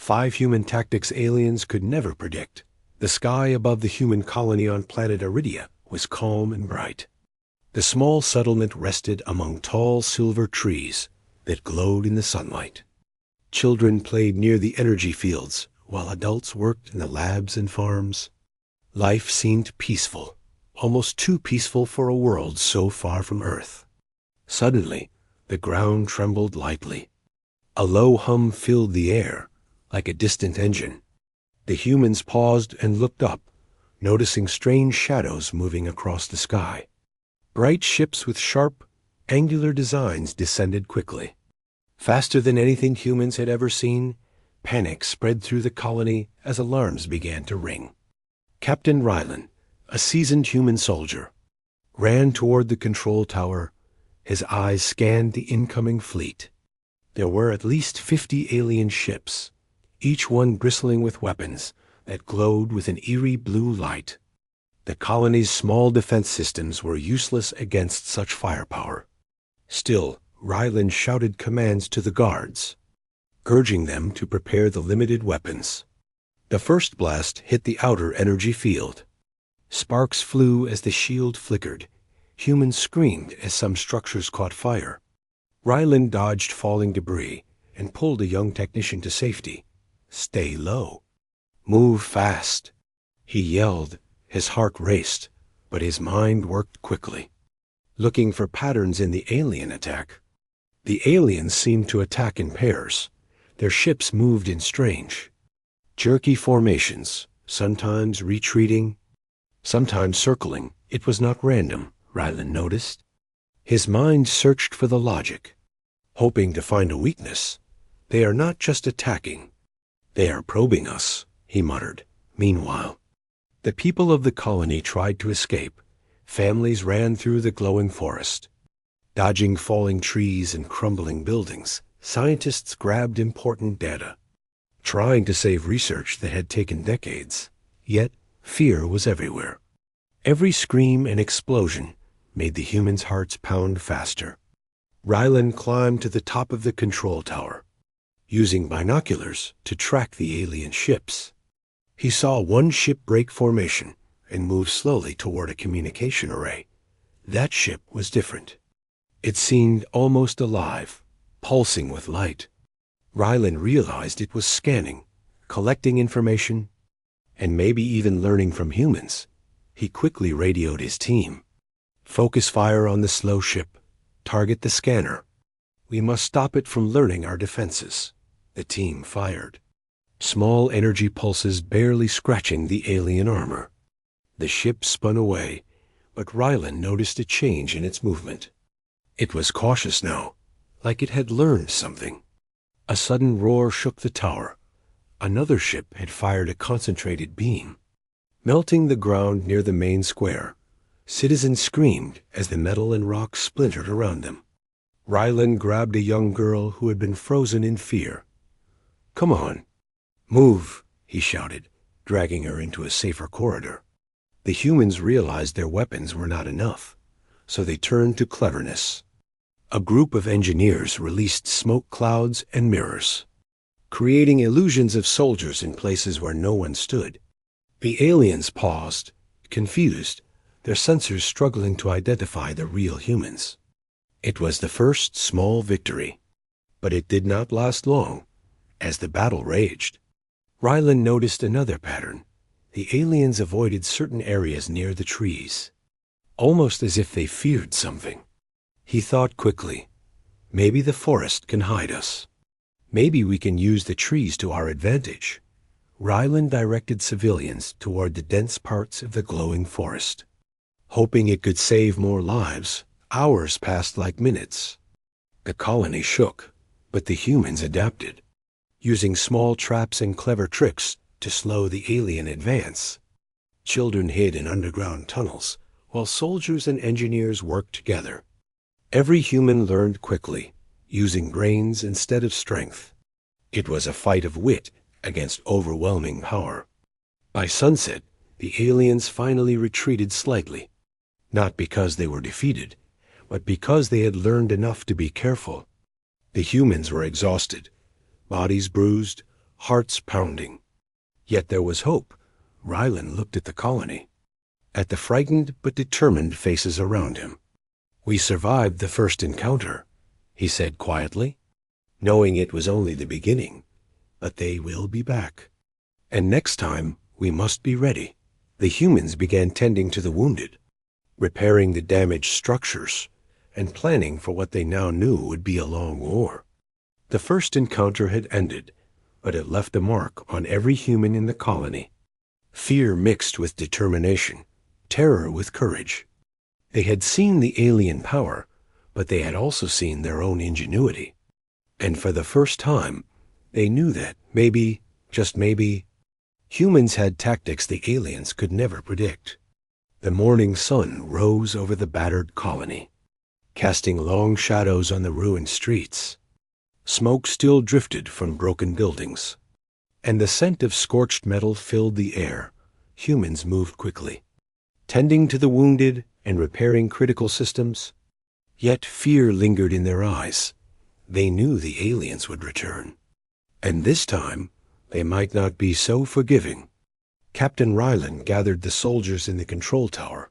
5 human tactics aliens could never predict. The sky above the human colony on planet Iridia was calm and bright. The small settlement rested among tall silver trees that glowed in the sunlight. Children played near the energy fields, while adults worked in the labs and farms. Life seemed peaceful, almost too peaceful for a world so far from Earth. Suddenly, the ground trembled lightly. A low hum filled the air, like a distant engine. The humans paused and looked up, noticing strange shadows moving across the sky. Bright ships with sharp, angular designs descended quickly. Faster than anything humans had ever seen, panic spread through the colony as alarms began to ring. Captain Rylan, a seasoned human soldier, ran toward the control tower. His eyes scanned the incoming fleet. There were at least 50 alien ships, each one bristling with weapons that glowed with an eerie blue light. The colony's small defense systems were useless against such firepower. Still, Rylan shouted commands to the guards, urging them to prepare the limited weapons. The first blast hit the outer energy field. Sparks flew as the shield flickered. Humans screamed as some structures caught fire. Rylan dodged falling debris and pulled a young technician to safety. "Stay low. Move fast," he yelled. His heart raced, but his mind worked quickly, looking for patterns in the alien attack. The aliens seemed to attack in pairs. Their ships moved in strange, jerky formations, sometimes retreating, sometimes circling. It was not random, Rylan noticed. His mind searched for the logic, hoping to find a weakness. "They are not just attacking. They are probing us," he muttered. Meanwhile, the people of the colony tried to escape. Families ran through the glowing forest. Dodging falling trees and crumbling buildings, scientists grabbed important data, trying to save research that had taken decades. Yet, fear was everywhere. Every scream and explosion made the humans' hearts pound faster. Rylan climbed to the top of the control tower, using binoculars to track the alien ships. He saw one ship break formation and move slowly toward a communication array. That ship was different. It seemed almost alive, pulsing with light. Rylan realized it was scanning, collecting information, and maybe even learning from humans. He quickly radioed his team. "Focus fire on the slow ship. Target the scanner. We must stop it from learning our defenses." The team fired. Small energy pulses barely scratching the alien armor. The ship spun away, but Rylan noticed a change in its movement. It was cautious now, like it had learned something. A sudden roar shook the tower. Another ship had fired a concentrated beam, melting the ground near the main square. Citizens screamed as the metal and rock splintered around them. Rylan grabbed a young girl who had been frozen in fear. "Come on. Move," he shouted, dragging her into a safer corridor. The humans realized their weapons were not enough, so they turned to cleverness. A group of engineers released smoke clouds and mirrors, creating illusions of soldiers in places where no one stood. The aliens paused, confused, their sensors struggling to identify the real humans. It was the first small victory, but it did not last long. As the battle raged, Rylan noticed another pattern. The aliens avoided certain areas near the trees, almost as if they feared something. He thought quickly, maybe the forest can hide us. Maybe we can use the trees to our advantage. Rylan directed civilians toward the dense parts of the glowing forest, hoping it could save more lives. Hours passed like minutes. The colony shook, but the humans adapted, using small traps and clever tricks to slow the alien advance. Children hid in underground tunnels, while soldiers and engineers worked together. Every human learned quickly, using brains instead of strength. It was a fight of wit against overwhelming power. By sunset, the aliens finally retreated slightly, not because they were defeated, but because they had learned enough to be careful. The humans were exhausted, bodies bruised, hearts pounding. Yet there was hope. Rylan looked at the colony, at the frightened but determined faces around him. "We survived the first encounter," he said quietly, knowing it was only the beginning, "but they will be back. And next time, we must be ready." The humans began tending to the wounded, repairing the damaged structures, and planning for what they now knew would be a long war. The first encounter had ended, but it left a mark on every human in the colony. Fear mixed with determination, terror with courage. They had seen the alien power, but they had also seen their own ingenuity. And for the first time, they knew that maybe, just maybe, humans had tactics the aliens could never predict. The morning sun rose over the battered colony, casting long shadows on the ruined streets. Smoke still drifted from broken buildings, and the scent of scorched metal filled the air. Humans moved quickly, tending to the wounded and repairing critical systems. Yet fear lingered in their eyes. They knew the aliens would return, and this time they might not be so forgiving. Captain Rylan gathered the soldiers in the control tower.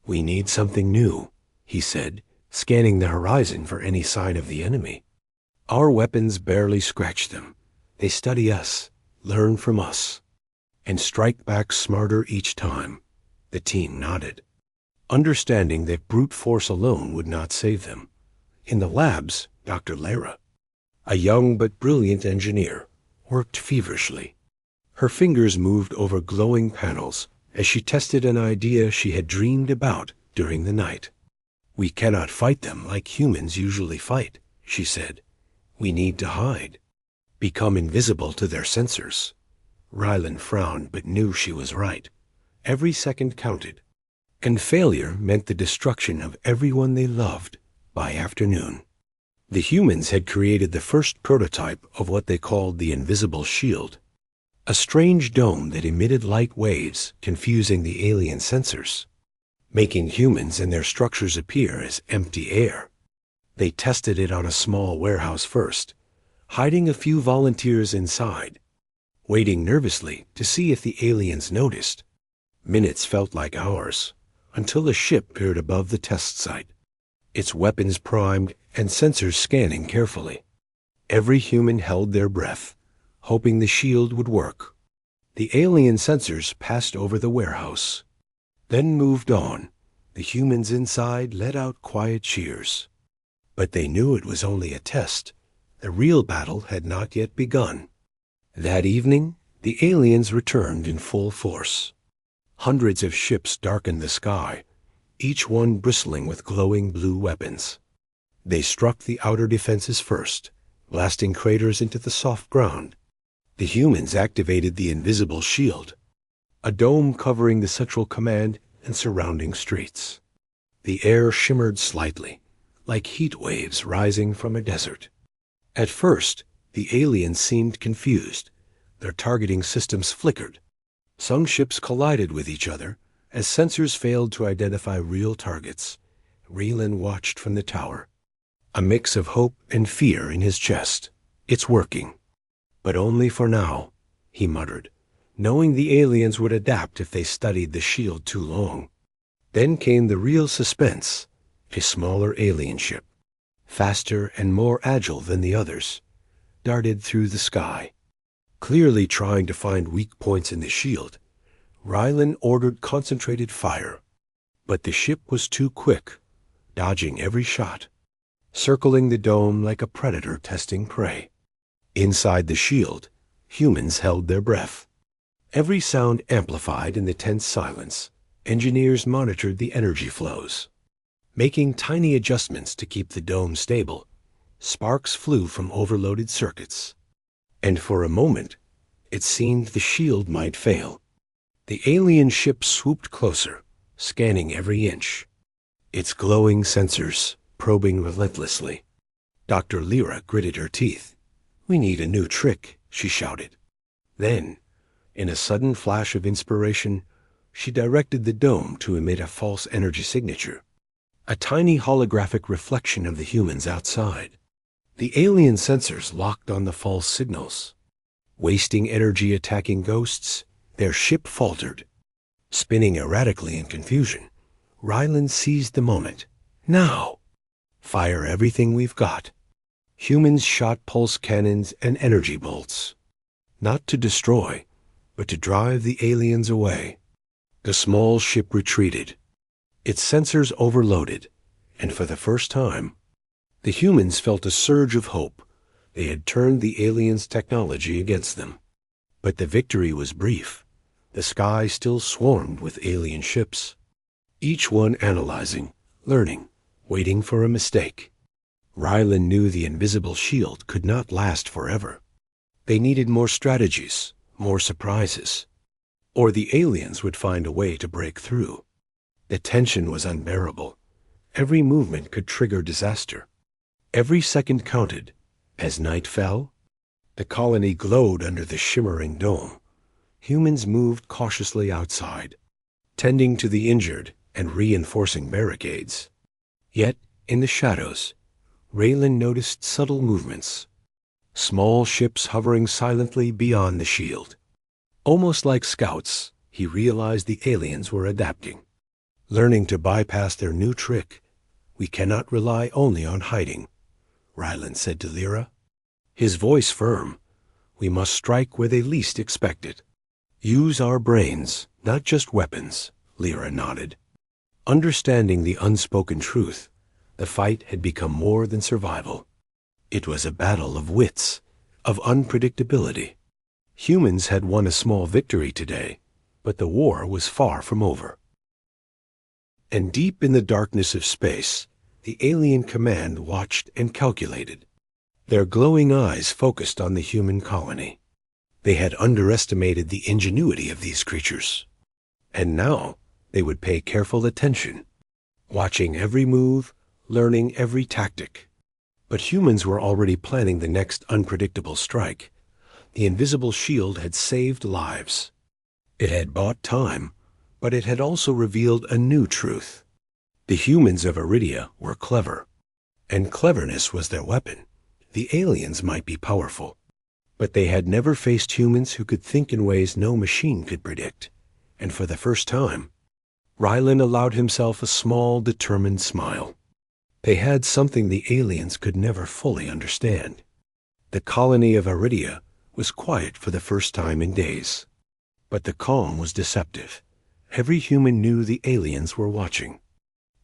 "We need something new," he said, scanning the horizon for any sign of the enemy. "Our weapons barely scratch them. They study us, learn from us, and strike back smarter each time." The team nodded, understanding that brute force alone would not save them. In the labs, Dr. Lara, a young but brilliant engineer, worked feverishly. Her fingers moved over glowing panels as she tested an idea she had dreamed about during the night. "We cannot fight them like humans usually fight," she said. "We need to hide, become invisible to their sensors." Rylan frowned but knew she was right. Every second counted, and failure meant the destruction of everyone they loved by afternoon. The humans had created the first prototype of what they called the invisible shield, a strange dome that emitted light waves, confusing the alien sensors, making humans and their structures appear as empty air. They tested it on a small warehouse first, hiding a few volunteers inside, waiting nervously to see if the aliens noticed. Minutes felt like hours, until a ship appeared above the test site, its weapons primed and sensors scanning carefully. Every human held their breath, hoping the shield would work. The alien sensors passed over the warehouse, then moved on. The humans inside let out quiet cheers. But they knew it was only a test. The real battle had not yet begun. That evening, the aliens returned in full force. Hundreds of ships darkened the sky, each one bristling with glowing blue weapons. They struck the outer defenses first, blasting craters into the soft ground. The humans activated the invisible shield, a dome covering the central command and surrounding streets. The air shimmered slightly, like heat waves rising from a desert. At first, the aliens seemed confused. Their targeting systems flickered. Some ships collided with each other as sensors failed to identify real targets. Rylan watched from the tower, a mix of hope and fear in his chest. "It's working. But only for now," he muttered, knowing the aliens would adapt if they studied the shield too long. Then came the real suspense. A smaller alien ship, faster and more agile than the others, darted through the sky. Clearly trying to find weak points in the shield, Rylan ordered concentrated fire. But the ship was too quick, dodging every shot, circling the dome like a predator testing prey. Inside the shield, humans held their breath. Every sound amplified in the tense silence. Engineers monitored the energy flows, making tiny adjustments to keep the dome stable. Sparks flew from overloaded circuits, and for a moment, it seemed the shield might fail. The alien ship swooped closer, scanning every inch, its glowing sensors probing relentlessly. Dr. Lyra gritted her teeth. "We need a new trick," she shouted. Then, in a sudden flash of inspiration, she directed the dome to emit a false energy signature, a tiny holographic reflection of the humans outside. The alien sensors locked on the false signals, Wasting energy attacking ghosts, their ship faltered. Spinning erratically in confusion, Ryland seized the moment. Now! Fire everything we've got. Humans shot pulse cannons and energy bolts. Not to destroy, but to drive the aliens away. The small ship retreated. Its sensors overloaded, and for the first time, the humans felt a surge of hope. They had turned the aliens' technology against them. But the victory was brief. The sky still swarmed with alien ships, each one analyzing, learning, waiting for a mistake. Ryland knew the invisible shield could not last forever. They needed more strategies, more surprises, or the aliens would find a way to break through. The tension was unbearable. Every movement could trigger disaster. Every second counted. As night fell, the colony glowed under the shimmering dome. Humans moved cautiously outside, tending to the injured and reinforcing barricades. Yet, in the shadows, Raylan noticed subtle movements. Small ships hovering silently beyond the shield. Almost like scouts, he realized the aliens were adapting, learning to bypass their new trick. We cannot rely only on hiding, Ryland said to Lyra, his voice firm. We must strike where they least expect it. Use our brains, not just weapons, Lyra nodded. Understanding the unspoken truth, the fight had become more than survival. It was a battle of wits, of unpredictability. Humans had won a small victory today, but the war was far from over. And deep in the darkness of space, the alien command watched and calculated. Their glowing eyes focused on the human colony. They had underestimated the ingenuity of these creatures. And now they would pay careful attention, watching every move, learning every tactic. But humans were already planning the next unpredictable strike. The invisible shield had saved lives. It had bought time, but it had also revealed a new truth. The humans of Iridia were clever, and cleverness was their weapon. The aliens might be powerful, but they had never faced humans who could think in ways no machine could predict. And for the first time, Ryland allowed himself a small, determined smile. They had something the aliens could never fully understand. The colony of Iridia was quiet for the first time in days. But the calm was deceptive. Every human knew the aliens were watching.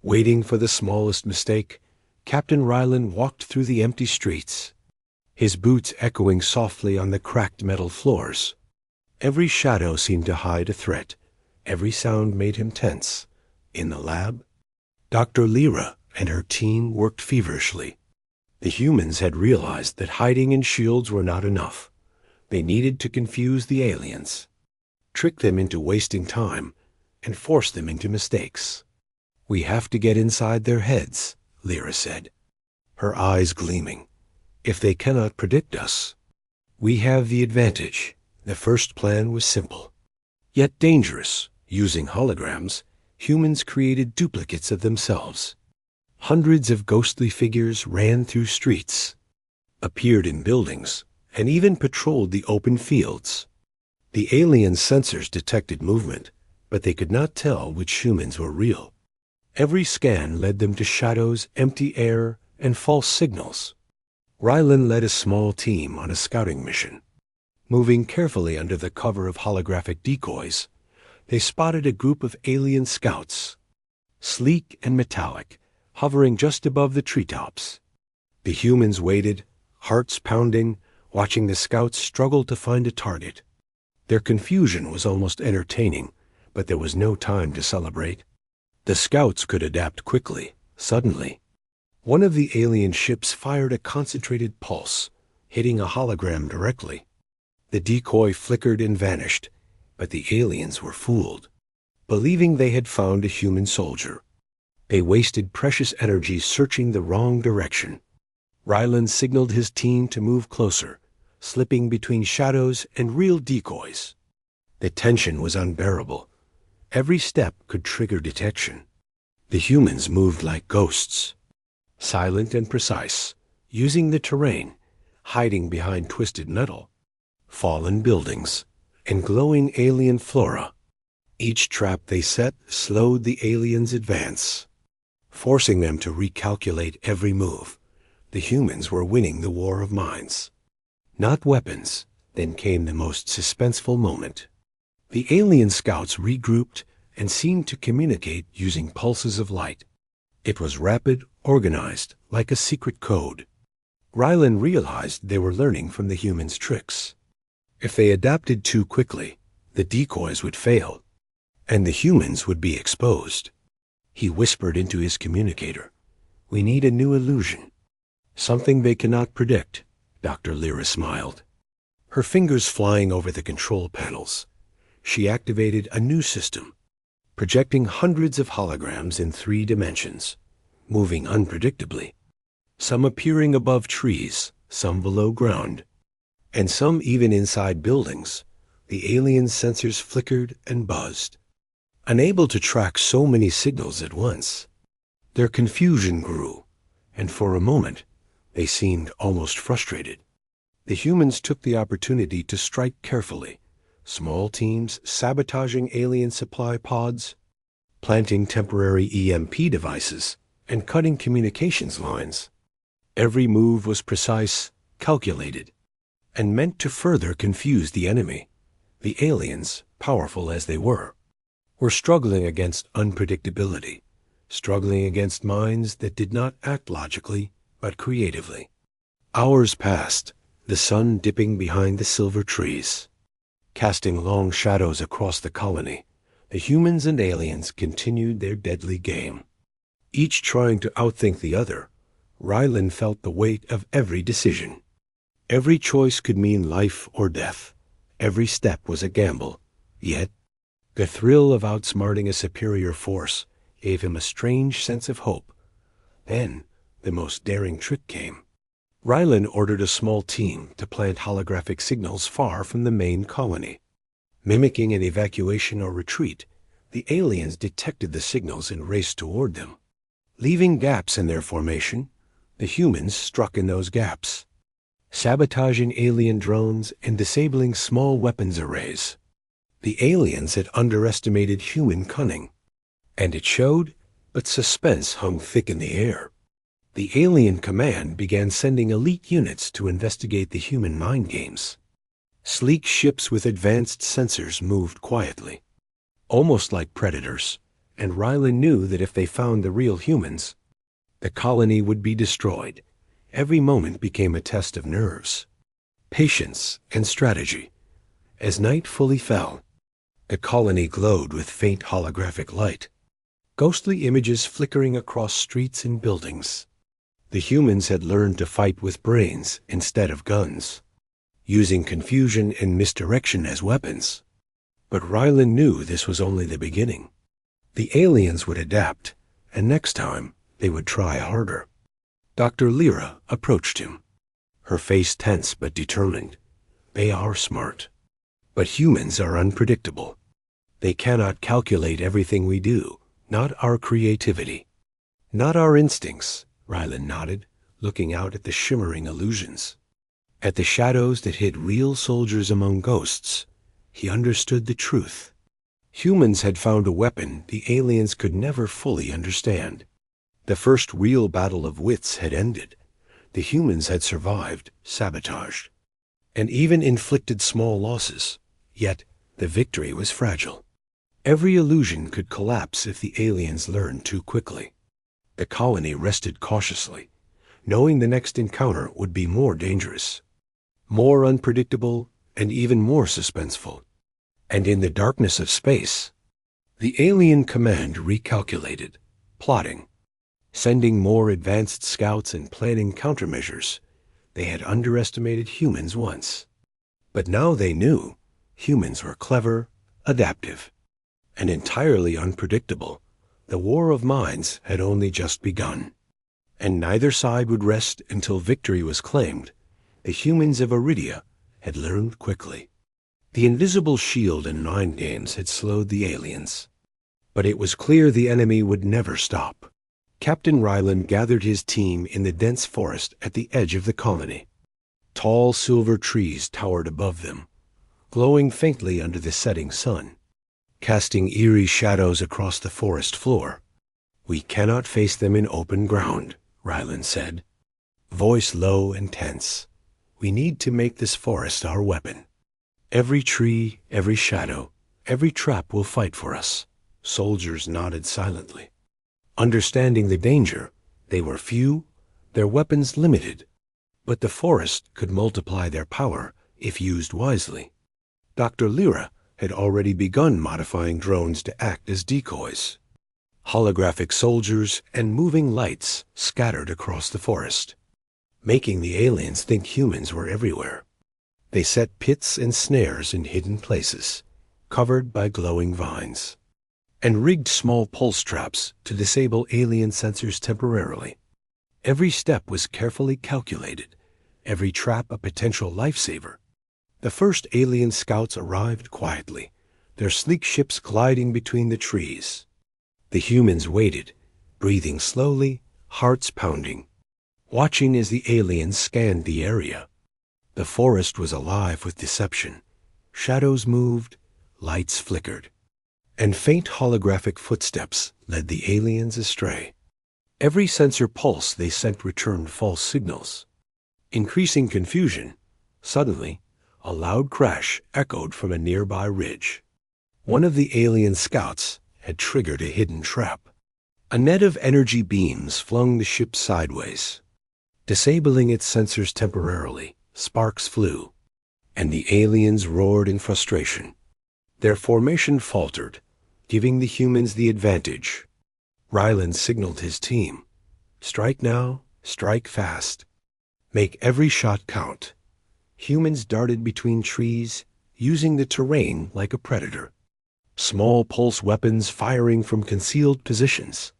Waiting for the smallest mistake, Captain Ryland walked through the empty streets, his boots echoing softly on the cracked metal floors. Every shadow seemed to hide a threat. Every sound made him tense. In the lab, Dr. Lyra and her team worked feverishly. The humans had realized that hiding in shields were not enough. They needed to confuse the aliens, trick them into wasting time, and force them into mistakes. We have to get inside their heads, Lyra said, her eyes gleaming. If they cannot predict us, we have the advantage. The first plan was simple, yet dangerous. Using holograms, humans created duplicates of themselves. Hundreds of ghostly figures ran through streets, appeared in buildings, and even patrolled the open fields. The alien sensors detected movement, but they could not tell which humans were real. Every scan led them to shadows, empty air, and false signals. Ryland led a small team on a scouting mission. Moving carefully under the cover of holographic decoys, they spotted a group of alien scouts, sleek and metallic, hovering just above the treetops. The humans waited, hearts pounding, watching the scouts struggle to find a target. Their confusion was almost entertaining, but there was no time to celebrate. The scouts could adapt quickly. Suddenly, one of the alien ships fired a concentrated pulse, hitting a hologram directly. The decoy flickered and vanished, but the aliens were fooled, believing they had found a human soldier. They wasted precious energy searching the wrong direction. Ryland signaled his team to move closer, slipping between shadows and real decoys. The tension was unbearable. Every step could trigger detection. The humans moved like ghosts, silent and precise, using the terrain, hiding behind twisted metal. fallen buildings, and glowing alien flora. Each trap they set slowed the aliens' advance, forcing them to recalculate every move. The humans were winning the war of minds, not weapons. Then came the most suspenseful moment. The alien scouts regrouped and seemed to communicate using pulses of light. It was rapid, organized, like a secret code. Rylan realized they were learning from the humans' tricks. If they adapted too quickly, the decoys would fail, and the humans would be exposed. He whispered into his communicator, "We need a new illusion. Something they cannot predict." Dr. Lyra smiled, her fingers flying over the control panels. She activated a new system, projecting hundreds of holograms in 3 dimensions, moving unpredictably, some appearing above trees, some below ground, and some even inside buildings. The alien sensors flickered and buzzed, unable to track so many signals at once. Their confusion grew, and for a moment, they seemed almost frustrated. The humans took the opportunity to strike carefully, small teams sabotaging alien supply pods, planting temporary EMP devices, and cutting communications lines. Every move was precise, calculated, and meant to further confuse the enemy. The aliens, powerful as they were struggling against unpredictability, struggling against minds that did not act logically but creatively. Hours passed, the sun dipping behind the silver trees, casting long shadows across the colony. The humans and aliens continued their deadly game, each trying to outthink the other. Rylan felt the weight of every decision. Every choice could mean life or death. Every step was a gamble. Yet, the thrill of outsmarting a superior force gave him a strange sense of hope. Then, the most daring trick came. Rylan ordered a small team to plant holographic signals far from the main colony. Mimicking an evacuation or retreat, the aliens detected the signals and raced toward them. Leaving gaps in their formation, the humans struck in those gaps, sabotaging alien drones and disabling small weapons arrays. The aliens had underestimated human cunning, and it showed, but suspense hung thick in the air. The alien command began sending elite units to investigate the human mind games. Sleek ships with advanced sensors moved quietly, almost like predators, and Rylan knew that if they found the real humans, the colony would be destroyed. Every moment became a test of nerves, patience, and strategy. As night fully fell, the colony glowed with faint holographic light, ghostly images flickering across streets and buildings. The humans had learned to fight with brains instead of guns, using confusion and misdirection as weapons. But Rylan knew this was only the beginning. The aliens would adapt, and next time they would try harder. Dr. Lyra approached him, her face tense but determined. "They are smart, but humans are unpredictable. They cannot calculate everything we do, not our creativity, not our instincts." Rylan nodded, looking out at the shimmering illusions, at the shadows that hid real soldiers among ghosts. He understood the truth. Humans had found a weapon the aliens could never fully understand. The first real battle of wits had ended. The humans had survived, sabotaged, and even inflicted small losses. Yet the victory was fragile. Every illusion could collapse if the aliens learned too quickly. The colony rested cautiously, knowing the next encounter would be more dangerous, more unpredictable, and even more suspenseful. And in the darkness of space, the alien command recalculated, plotting, sending more advanced scouts and planning countermeasures. They had underestimated humans once, but now they knew humans were clever, adaptive, and entirely unpredictable. The war of minds had only just begun, and neither side would rest until victory was claimed. The humans of Iridia had learned quickly. The invisible shield and mind games had slowed the aliens, but it was clear the enemy would never stop. Captain Rylan gathered his team in the dense forest at the edge of the colony. Tall silver trees towered above them, glowing faintly under the setting sun, casting eerie shadows across the forest floor. "We cannot face them in open ground," Ryland said, voice low and tense. "We need to make this forest our weapon. Every tree, every shadow, every trap will fight for us." Soldiers nodded silently. Understanding the danger, they were few, their weapons limited, but the forest could multiply their power if used wisely. Dr. Lyra had already begun modifying drones to act as decoys. Holographic soldiers and moving lights scattered across the forest, making the aliens think humans were everywhere. They set pits and snares in hidden places, covered by glowing vines, and rigged small pulse traps to disable alien sensors temporarily. Every step was carefully calculated, every trap a potential lifesaver. The first alien scouts arrived quietly, their sleek ships gliding between the trees. The humans waited, breathing slowly, hearts pounding, watching as the aliens scanned the area. The forest was alive with deception. Shadows moved, lights flickered, and faint holographic footsteps led the aliens astray. Every sensor pulse they sent returned false signals. Increasing confusion, suddenly, a loud crash echoed from a nearby ridge. One of the alien scouts had triggered a hidden trap. A net of energy beams flung the ship sideways. Disabling its sensors temporarily, sparks flew, and the aliens roared in frustration. Their formation faltered, giving the humans the advantage. Ryland signaled his team. "Strike now, strike fast. Make every shot count." Humans darted between trees, using the terrain like a predator. Small pulse weapons firing from concealed positions.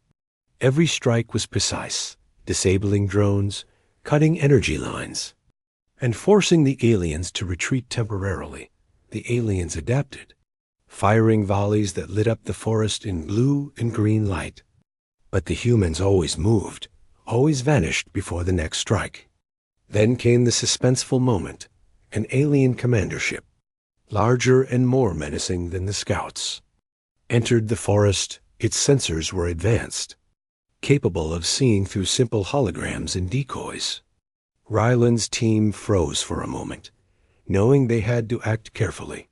Every strike was precise, disabling drones, cutting energy lines, and forcing the aliens to retreat temporarily. The aliens adapted, firing volleys that lit up the forest in blue and green light. But the humans always moved, always vanished before the next strike. Then came the suspenseful moment, an alien commander ship, larger and more menacing than the scouts, entered the forest. Its sensors were advanced, capable of seeing through simple holograms and decoys. Ryland's team froze for a moment, knowing they had to act carefully.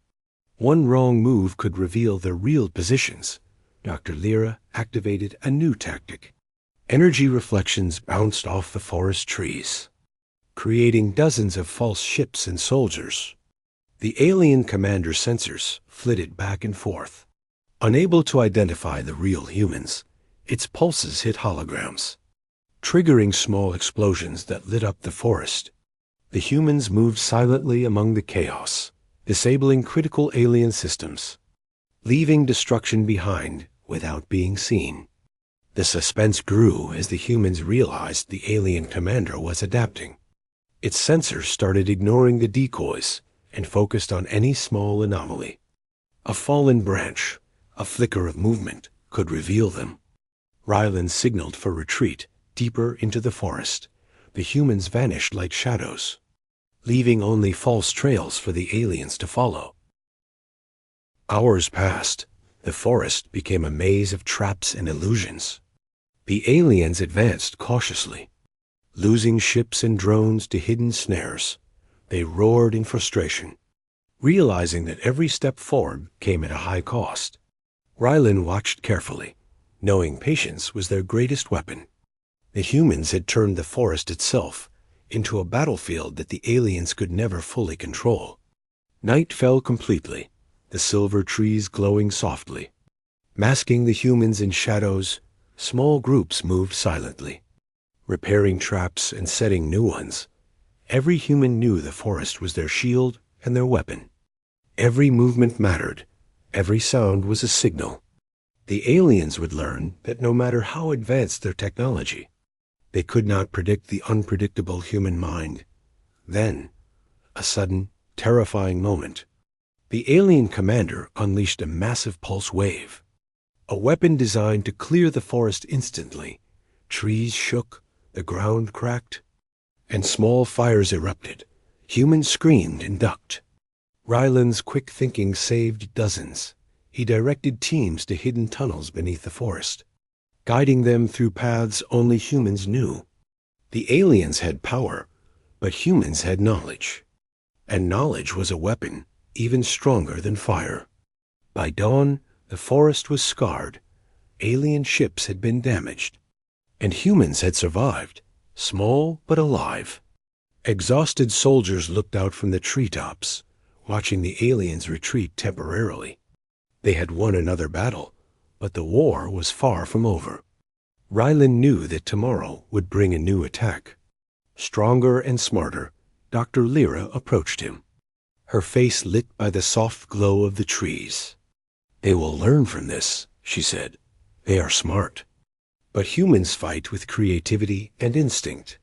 One wrong move could reveal their real positions. Dr. Lyra activated a new tactic. Energy reflections bounced off the forest trees, creating dozens of false ships and soldiers. The alien commander sensors flitted back and forth. Unable to identify the real humans, its pulses hit holograms, triggering small explosions that lit up the forest. The humans moved silently among the chaos, disabling critical alien systems, leaving destruction behind without being seen. The suspense grew as the humans realized the alien commander was adapting. Its sensors started ignoring the decoys and focused on any small anomaly. A fallen branch, a flicker of movement, could reveal them. Ryland signaled for retreat deeper into the forest. The humans vanished like shadows, leaving only false trails for the aliens to follow. Hours passed. The forest became a maze of traps and illusions. The aliens advanced cautiously, losing ships and drones to hidden snares. They roared in frustration, realizing that every step forward came at a high cost. Ryland watched carefully, knowing patience was their greatest weapon. The humans had turned the forest itself into a battlefield that the aliens could never fully control. Night fell completely, the silver trees glowing softly. Masking the humans in shadows, small groups moved silently, repairing traps and setting new ones. Every human knew the forest was their shield and their weapon. Every movement mattered. Every sound was a signal. The aliens would learn that no matter how advanced their technology, they could not predict the unpredictable human mind. Then, a sudden, terrifying moment. The alien commander unleashed a massive pulse wave, a weapon designed to clear the forest instantly. Trees shook, the ground cracked, and small fires erupted, Humans screamed and ducked. Ryland's quick thinking saved dozens. He directed teams to hidden tunnels beneath the forest, guiding them through paths only humans knew. The aliens had power, but humans had knowledge. And knowledge was a weapon, even stronger than fire. By dawn, the forest was scarred. Alien ships had been damaged. And humans had survived, small but alive. Exhausted soldiers looked out from the treetops, watching the aliens retreat temporarily. They had won another battle, but the war was far from over. Ryland knew that tomorrow would bring a new attack. Stronger and smarter, Dr. Lyra approached him, her face lit by the soft glow of the trees. "They will learn from this," she said. "They are smart." But humans fight with creativity and instinct,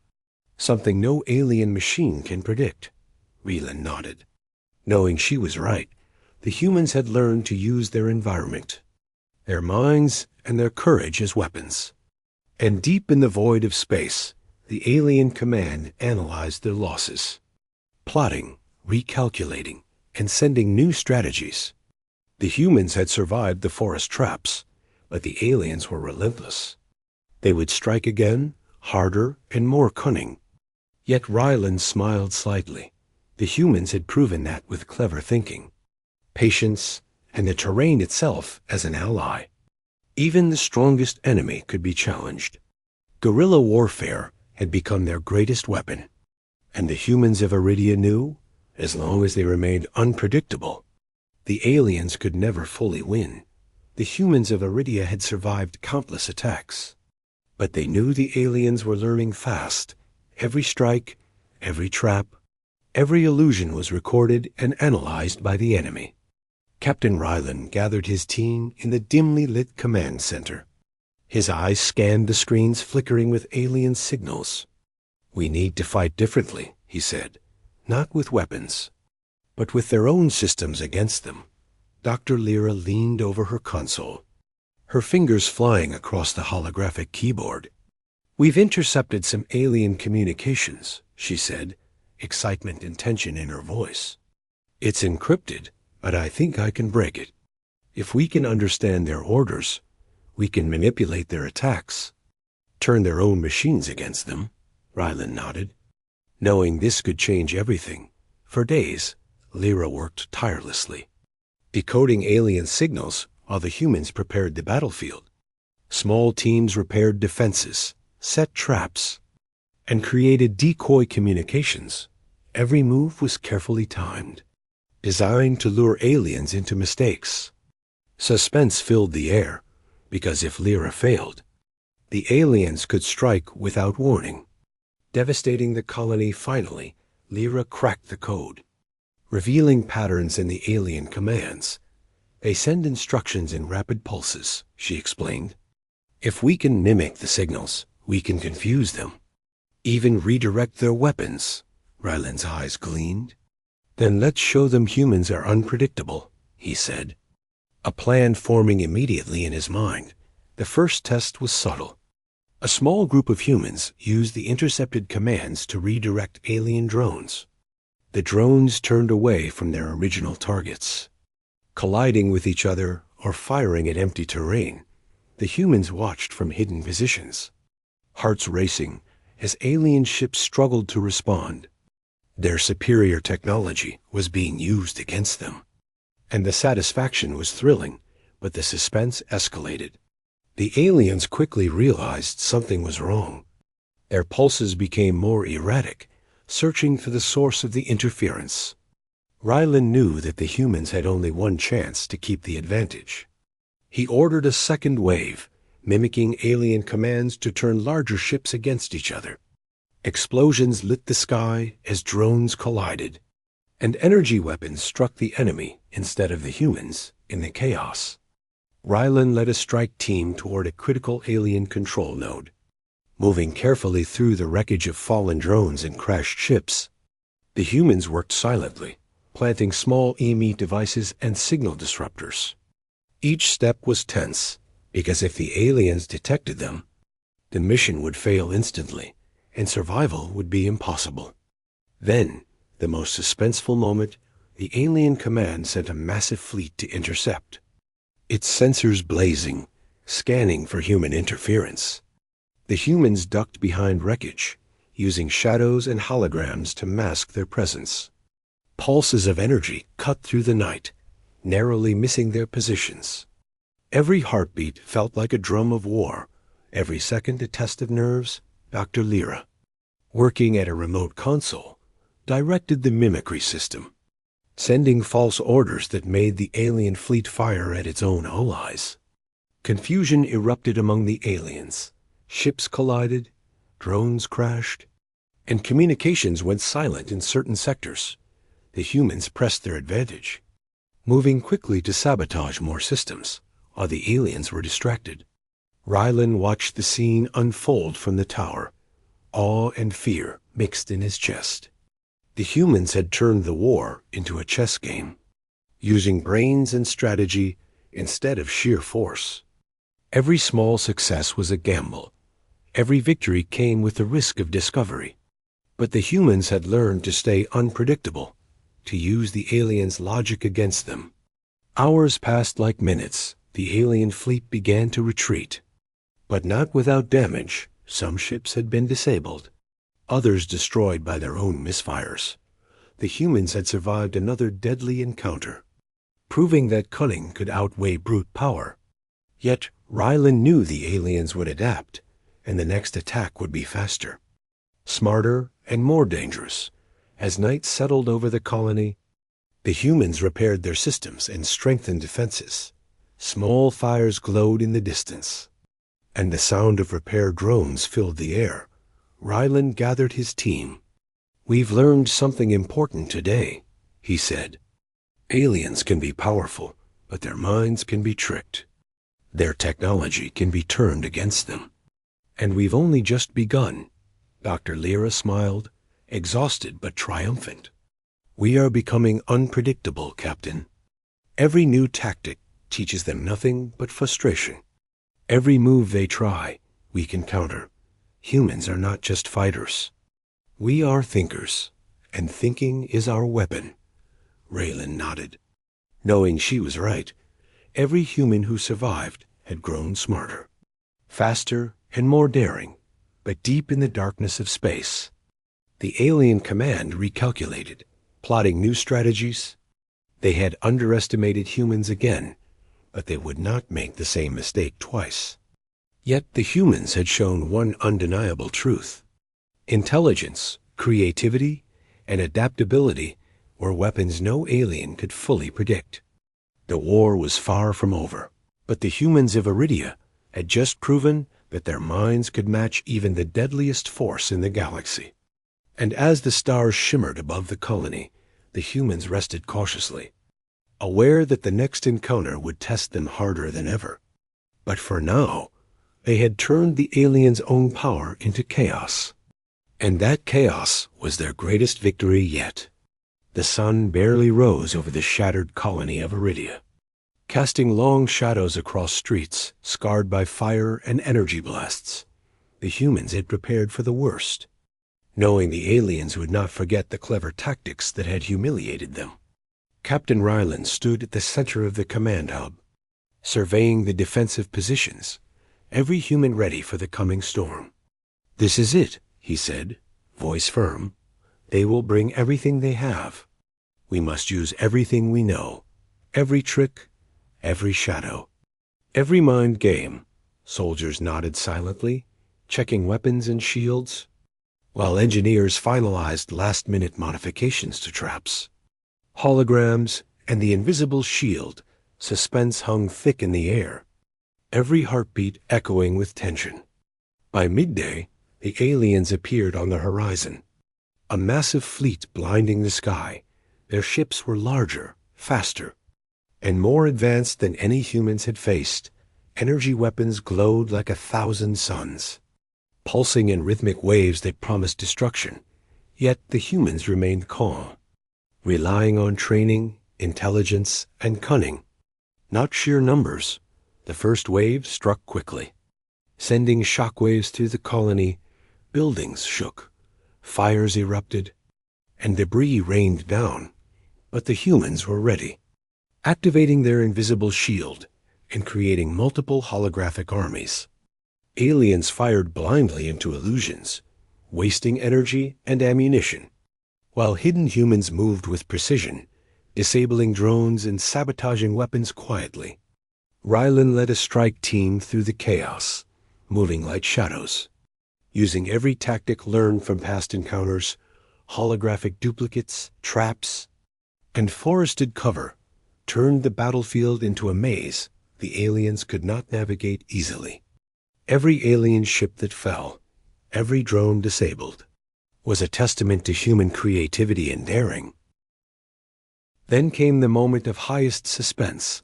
something no alien machine can predict. Ryland nodded. Knowing she was right, the humans had learned to use their environment, their minds and their courage as weapons. And deep in the void of space, the alien command analyzed their losses, plotting, recalculating, and sending new strategies. The humans had survived the forest traps, but the aliens were relentless. They would strike again, harder and more cunning. Yet Ryland smiled slightly. The humans had proven that with clever thinking, patience, and the terrain itself as an ally. Even the strongest enemy could be challenged. Guerrilla warfare had become their greatest weapon. And the humans of Iridia knew, as long as they remained unpredictable, the aliens could never fully win. The humans of Iridia had survived countless attacks. But they knew the aliens were learning fast. Every strike, every trap, every illusion was recorded and analyzed by the enemy. Captain Ryland gathered his team in the dimly lit command center. His eyes scanned the screens flickering with alien signals. "We need to fight differently," he said. "Not with weapons, but with their own systems against them." Dr. Lyra leaned over her console, her fingers flying across the holographic keyboard. "We've intercepted some alien communications," she said, excitement and tension in her voice. "It's encrypted, but I think I can break it. If we can understand their orders, we can manipulate their attacks, turn their own machines against them." Ryland nodded. Knowing this could change everything, for days, Lyra worked tirelessly, decoding alien signals while the humans prepared the battlefield. Small teams repaired defenses, set traps, and created decoy communications. Every move was carefully timed, designed to lure aliens into mistakes. Suspense filled the air, because if Lyra failed, the aliens could strike without warning. Devastating the colony finally, Lyra cracked the code, revealing patterns in the alien commands. "They send instructions in rapid pulses," she explained. "If we can mimic the signals, we can confuse them, even redirect their weapons." Ryland's eyes gleamed. "Then let's show them humans are unpredictable," he said, a plan forming immediately in his mind. The first test was subtle. A small group of humans used the intercepted commands to redirect alien drones. The drones turned away from their original targets, colliding with each other or firing at empty terrain. The humans watched from hidden positions, hearts racing as alien ships struggled to respond. Their superior technology was being used against them. And the satisfaction was thrilling, but the suspense escalated. The aliens quickly realized something was wrong. Their pulses became more erratic, searching for the source of the interference. Ryland knew that the humans had only one chance to keep the advantage. He ordered a second wave, mimicking alien commands to turn larger ships against each other. Explosions lit the sky as drones collided, and energy weapons struck the enemy instead of the humans in the chaos. Ryland led a strike team toward a critical alien control node, moving carefully through the wreckage of fallen drones and crashed ships. The humans worked silently, planting small EME devices and signal disruptors. Each step was tense, because if the aliens detected them, the mission would fail instantly, and survival would be impossible. Then, the most suspenseful moment, the alien command sent a massive fleet to intercept, its sensors blazing, scanning for human interference. The humans ducked behind wreckage, using shadows and holograms to mask their presence. Pulses of energy cut through the night, narrowly missing their positions. Every heartbeat felt like a drum of war, every second a test of nerves. Dr. Lyra, working at a remote console, directed the mimicry system, sending false orders that made the alien fleet fire at its own allies. Confusion erupted among the aliens. Ships collided, drones crashed, and communications went silent in certain sectors. The humans pressed their advantage, moving quickly to sabotage more systems, while the aliens were distracted. Rylan watched the scene unfold from the tower, awe and fear mixed in his chest. The humans had turned the war into a chess game, using brains and strategy instead of sheer force. Every small success was a gamble. Every victory came with the risk of discovery. But the humans had learned to stay unpredictable, to use the aliens' logic against them. Hours passed like minutes. The alien fleet began to retreat. But not without damage. Some ships had been disabled, others destroyed by their own misfires. The humans had survived another deadly encounter, proving that cunning could outweigh brute power. Yet Rylan knew the aliens would adapt, and the next attack would be faster, smarter, and more dangerous. As night settled over the colony, the humans repaired their systems and strengthened defenses. Small fires glowed in the distance, and the sound of repair drones filled the air. Rylan gathered his team. "We've learned something important today," he said. "Aliens can be powerful, but their minds can be tricked. Their technology can be turned against them. And we've only just begun." Dr. Lyra smiled, exhausted but triumphant. "We are becoming unpredictable, Captain. Every new tactic teaches them nothing but frustration. Every move they try, we can counter. Humans are not just fighters. We are thinkers, and thinking is our weapon." Raylan nodded, knowing she was right. Every human who survived had grown smarter, faster, and more daring. But deep in the darkness of space, the alien command recalculated, plotting new strategies. They had underestimated humans again, but they would not make the same mistake twice. Yet the humans had shown one undeniable truth. Intelligence, creativity, and adaptability were weapons no alien could fully predict. The war was far from over, but the humans of Iridia had just proven that their minds could match even the deadliest force in the galaxy. And as the stars shimmered above the colony, the humans rested cautiously, aware that the next encounter would test them harder than ever. But for now, they had turned the aliens' own power into chaos. And that chaos was their greatest victory yet. The sun barely rose over the shattered colony of Iridia, casting long shadows across streets scarred by fire and energy blasts. The humans had prepared for the worst, knowing the aliens would not forget the clever tactics that had humiliated them. Captain Rylan stood at the center of the command hub, surveying the defensive positions, every human ready for the coming storm. "This is it," he said, voice firm. "They will bring everything they have. We must use everything we know, every trick, every shadow, every mind game." Soldiers nodded silently, checking weapons and shields, while engineers finalized last-minute modifications to traps. Holograms and the invisible shield, suspense hung thick in the air, every heartbeat echoing with tension. By midday, the aliens appeared on the horizon, a massive fleet blinding the sky. Their ships were larger, faster, and more advanced than any humans had faced. Energy weapons glowed like 1,000 suns, pulsing in rhythmic waves that promised destruction. Yet the humans remained calm, relying on training, intelligence, and cunning, not sheer numbers. The first wave struck quickly, sending shockwaves through the colony. Buildings shook, fires erupted, and debris rained down. But the humans were ready, activating their invisible shield and creating multiple holographic armies. Aliens fired blindly into illusions, wasting energy and ammunition, while hidden humans moved with precision, disabling drones and sabotaging weapons quietly. Rylan led a strike team through the chaos, moving like shadows, using every tactic learned from past encounters, holographic duplicates, traps, and forested cover turned the battlefield into a maze the aliens could not navigate easily. Every alien ship that fell, every drone disabled, was a testament to human creativity and daring. Then came the moment of highest suspense.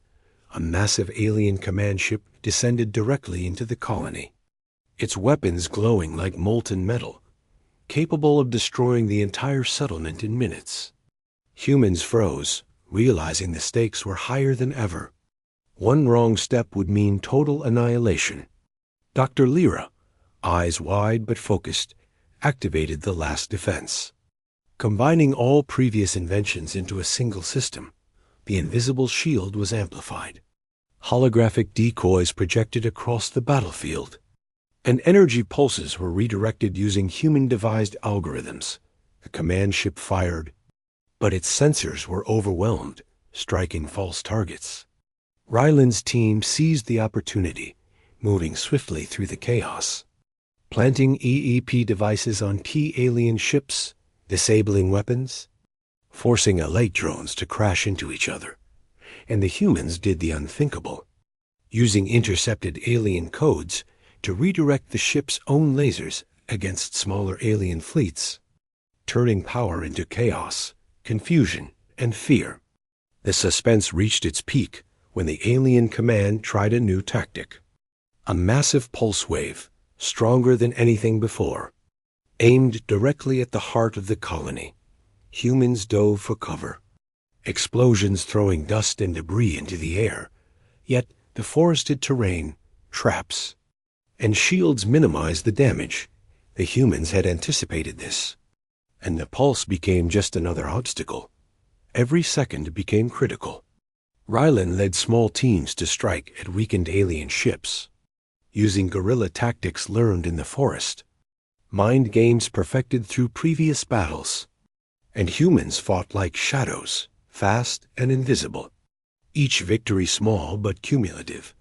A massive alien command ship descended directly into the colony, its weapons glowing like molten metal, capable of destroying the entire settlement in minutes. Humans froze, realizing the stakes were higher than ever. One wrong step would mean total annihilation. Dr. Lyra, eyes wide but focused, activated the last defense. Combining all previous inventions into a single system, the invisible shield was amplified. Holographic decoys projected across the battlefield, and energy pulses were redirected using human-devised algorithms. The command ship fired, but its sensors were overwhelmed, striking false targets. Ryland's team seized the opportunity, moving swiftly through the chaos, planting EEP devices on key alien ships, disabling weapons, forcing light drones to crash into each other. And the humans did the unthinkable, using intercepted alien codes to redirect the ship's own lasers against smaller alien fleets, turning power into chaos, confusion, and fear. The suspense reached its peak when the alien command tried a new tactic. A massive pulse wave, stronger than anything before, aimed directly at the heart of the colony. Humans dove for cover, explosions throwing dust and debris into the air. Yet the forested terrain, traps, and shields minimized the damage. The humans had anticipated this, and the pulse became just another obstacle. Every second became critical. Rylan led small teams to strike at weakened alien ships, using guerrilla tactics learned in the forest, mind games perfected through previous battles, and humans fought like shadows, fast and invisible, each victory small but cumulative,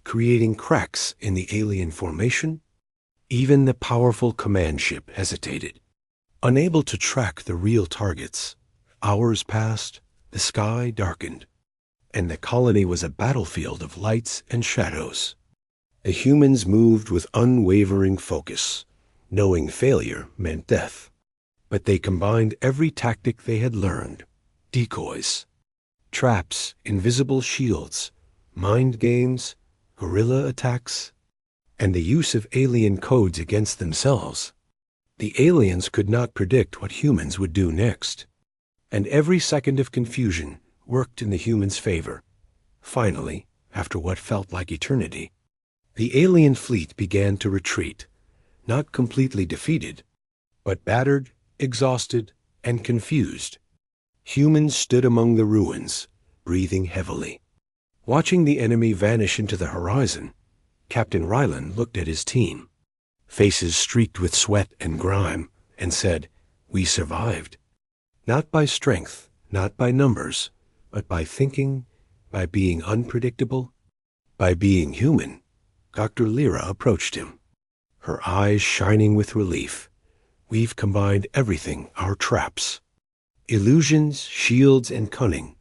creating cracks in the alien formation. Even the powerful command ship hesitated, unable to track the real targets. Hours passed, the sky darkened, and the colony was a battlefield of lights and shadows. The humans moved with unwavering focus, knowing failure meant death. But they combined every tactic they had learned: decoys, traps, invisible shields, mind games, guerrilla attacks, and the use of alien codes against themselves. The aliens could not predict what humans would do next, and every second of confusion worked in the humans' favor. Finally, after what felt like eternity, the alien fleet began to retreat, not completely defeated, but battered, exhausted, and confused. Humans stood among the ruins, breathing heavily. Watching the enemy vanish into the horizon, Captain Rylan looked at his team, faces streaked with sweat and grime, and said, "We survived. Not by strength, not by numbers, but by thinking, by being unpredictable, by being human." Dr. Lyra approached him, her eyes shining with relief. "We've combined everything, our traps, illusions, shields, and cunning.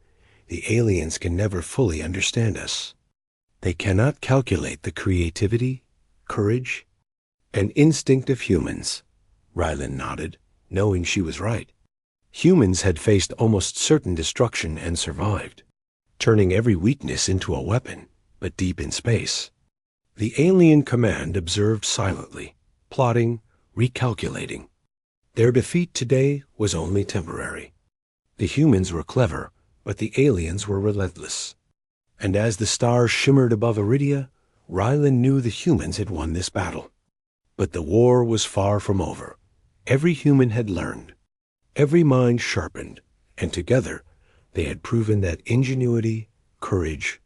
The aliens can never fully understand us. They cannot calculate the creativity, courage, and instinct of humans." Rylan nodded, knowing she was right. Humans had faced almost certain destruction and survived, turning every weakness into a weapon, but deep in space. The alien command observed silently, plotting, recalculating. Their defeat today was only temporary. The humans were clever, but the aliens were relentless. And as the stars shimmered above Iridia, Rylan knew the humans had won this battle. But the war was far from over. Every human had learned. Every mind sharpened, and together they had proven that ingenuity, courage,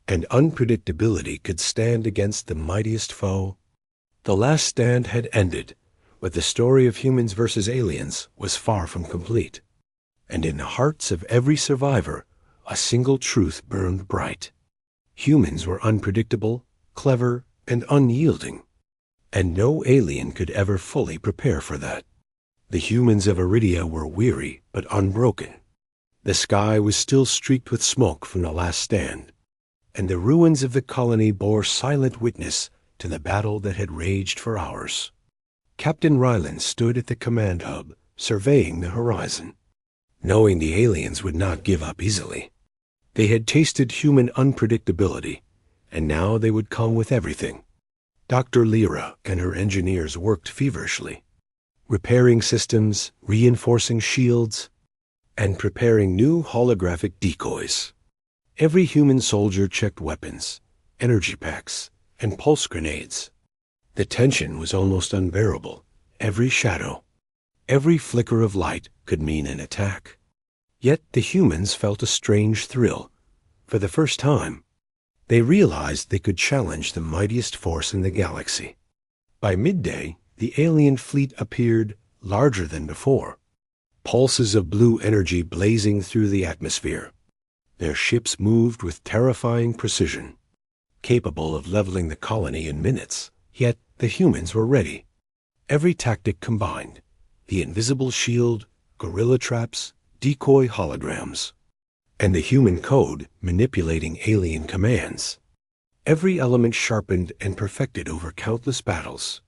and unpredictability could stand against the mightiest foe. The last stand had ended, but the story of humans versus aliens was far from complete. And in the hearts of every survivor, a single truth burned bright. Humans were unpredictable, clever, and unyielding, and no alien could ever fully prepare for that. The humans of Iridia were weary but unbroken. The sky was still streaked with smoke from the last stand, and the ruins of the colony bore silent witness to the battle that had raged for hours. Captain Ryland stood at the command hub, surveying the horizon, knowing the aliens would not give up easily. They had tasted human unpredictability, and now they would come with everything. Dr. Lyra and her engineers worked feverishly, repairing systems, reinforcing shields, and preparing new holographic decoys. Every human soldier checked weapons, energy packs, and pulse grenades. The tension was almost unbearable. Every shadow, every flicker of light could mean an attack. Yet the humans felt a strange thrill. For the first time, they realized they could challenge the mightiest force in the galaxy. By midday, the alien fleet appeared larger than before, pulses of blue energy blazing through the atmosphere. Their ships moved with terrifying precision, capable of leveling the colony in minutes. Yet the humans were ready. Every tactic combined: the invisible shield, guerrilla traps, decoy holograms, and the human code manipulating alien commands. Every element sharpened and perfected over countless battles.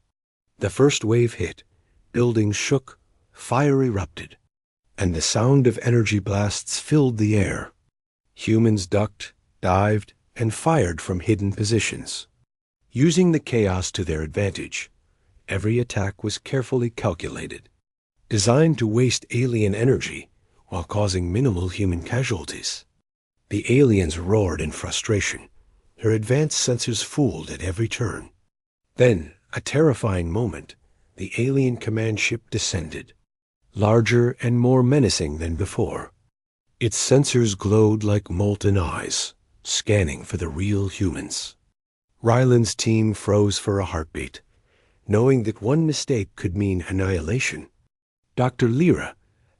The first wave hit, buildings shook, fire erupted, and the sound of energy blasts filled the air. Humans ducked, dived, and fired from hidden positions, using the chaos to their advantage. Every attack was carefully calculated, designed to waste alien energy while causing minimal human casualties. The aliens roared in frustration, their advanced sensors fooled at every turn. Then, a terrifying moment, the alien command ship descended, larger and more menacing than before. Its sensors glowed like molten eyes, scanning for the real humans. Ryland's team froze for a heartbeat, knowing that one mistake could mean annihilation. Dr. Lyra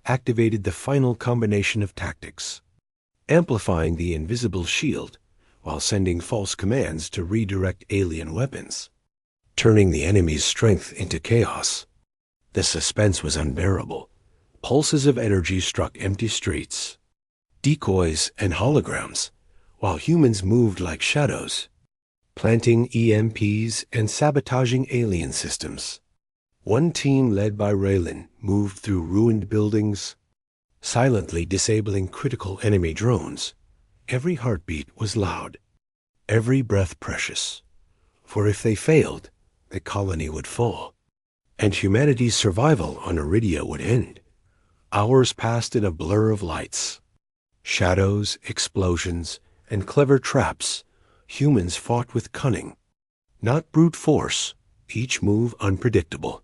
activated the final combination of tactics, amplifying the invisible shield while sending false commands to redirect alien weapons, turning the enemy's strength into chaos. The suspense was unbearable. Pulses of energy struck empty streets, decoys and holograms, while humans moved like shadows, planting EMPs and sabotaging alien systems. One team led by Raylan moved through ruined buildings, silently disabling critical enemy drones. Every heartbeat was loud, every breath precious, for if they failed, the colony would fall, and humanity's survival on Iridia would end. Hours passed in a blur of lights, shadows, explosions, and clever traps. Humans fought with cunning, not brute force, each move unpredictable.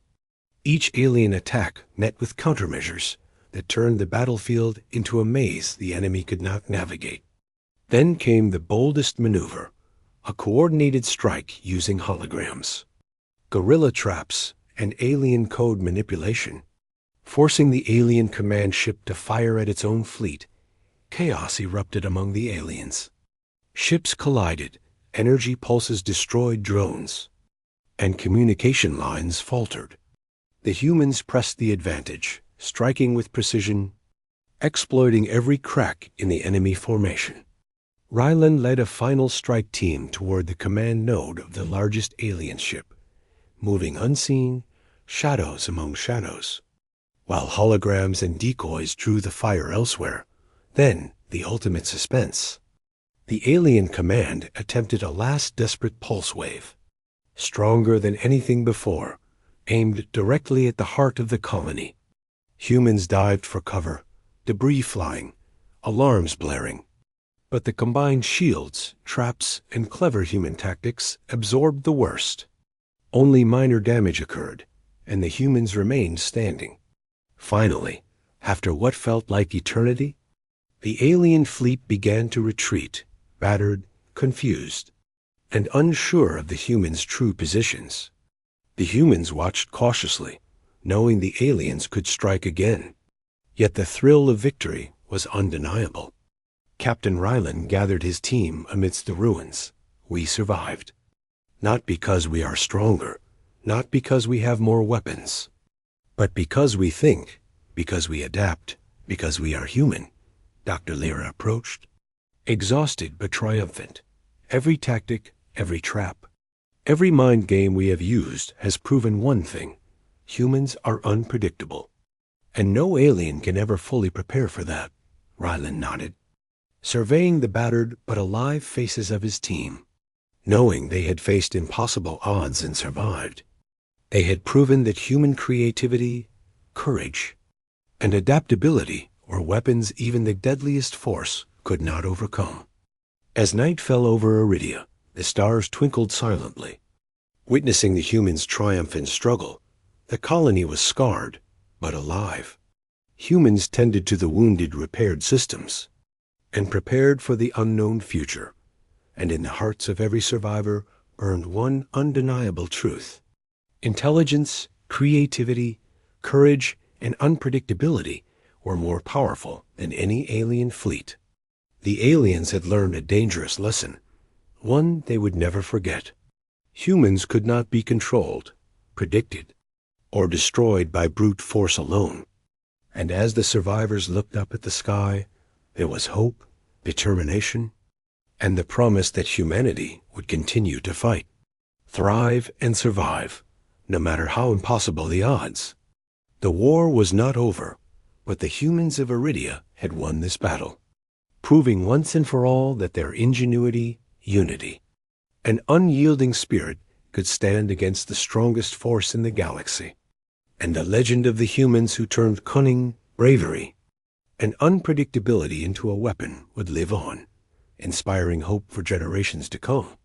Each alien attack met with countermeasures that turned the battlefield into a maze the enemy could not navigate. Then came the boldest maneuver, a coordinated strike using holograms, guerrilla traps, and alien code manipulation. Forcing the alien command ship to fire at its own fleet, chaos erupted among the aliens. Ships collided, energy pulses destroyed drones, and communication lines faltered. The humans pressed the advantage, striking with precision, exploiting every crack in the enemy formation. Ryland led a final strike team toward the command node of the largest alien ship, moving unseen, shadows among shadows, while holograms and decoys drew the fire elsewhere. Then, the ultimate suspense. The alien command attempted a last desperate pulse wave, stronger than anything before, aimed directly at the heart of the colony. Humans dived for cover, debris flying, alarms blaring. But the combined shields, traps, and clever human tactics absorbed the worst. Only minor damage occurred, and the humans remained standing. Finally, after what felt like eternity, the alien fleet began to retreat, battered, confused, and unsure of the humans' true positions. The humans watched cautiously, knowing the aliens could strike again. Yet the thrill of victory was undeniable. Captain Ryland gathered his team amidst the ruins. We survived. Not because we are stronger, not because we have more weapons, but because we think, because we adapt, because we are human. Dr. Lyra approached, exhausted but triumphant. Every tactic, every trap, every mind game we have used has proven one thing: humans are unpredictable. And no alien can ever fully prepare for that. Ryland nodded, surveying the battered but alive faces of his team. Knowing they had faced impossible odds and survived, they had proven that human creativity, courage, and adaptability were weapons even the deadliest force could not overcome. As night fell over Iridia, the stars twinkled silently. Witnessing the humans' triumph and struggle, the colony was scarred, but alive. Humans tended to the wounded, repaired systems, and prepared for the unknown future. And in the hearts of every survivor burned one undeniable truth: intelligence, creativity, courage, and unpredictability were more powerful than any alien fleet. The aliens had learned a dangerous lesson, one they would never forget. Humans could not be controlled, predicted, or destroyed by brute force alone. And as the survivors looked up at the sky, there was hope, determination, and the promise that humanity would continue to fight, thrive, and survive, no matter how impossible the odds. The war was not over, but the humans of Iridia had won this battle, proving once and for all that their ingenuity, unity, and unyielding spirit could stand against the strongest force in the galaxy. And the legend of the humans who turned cunning, bravery, and unpredictability into a weapon would live on, inspiring hope for generations to come.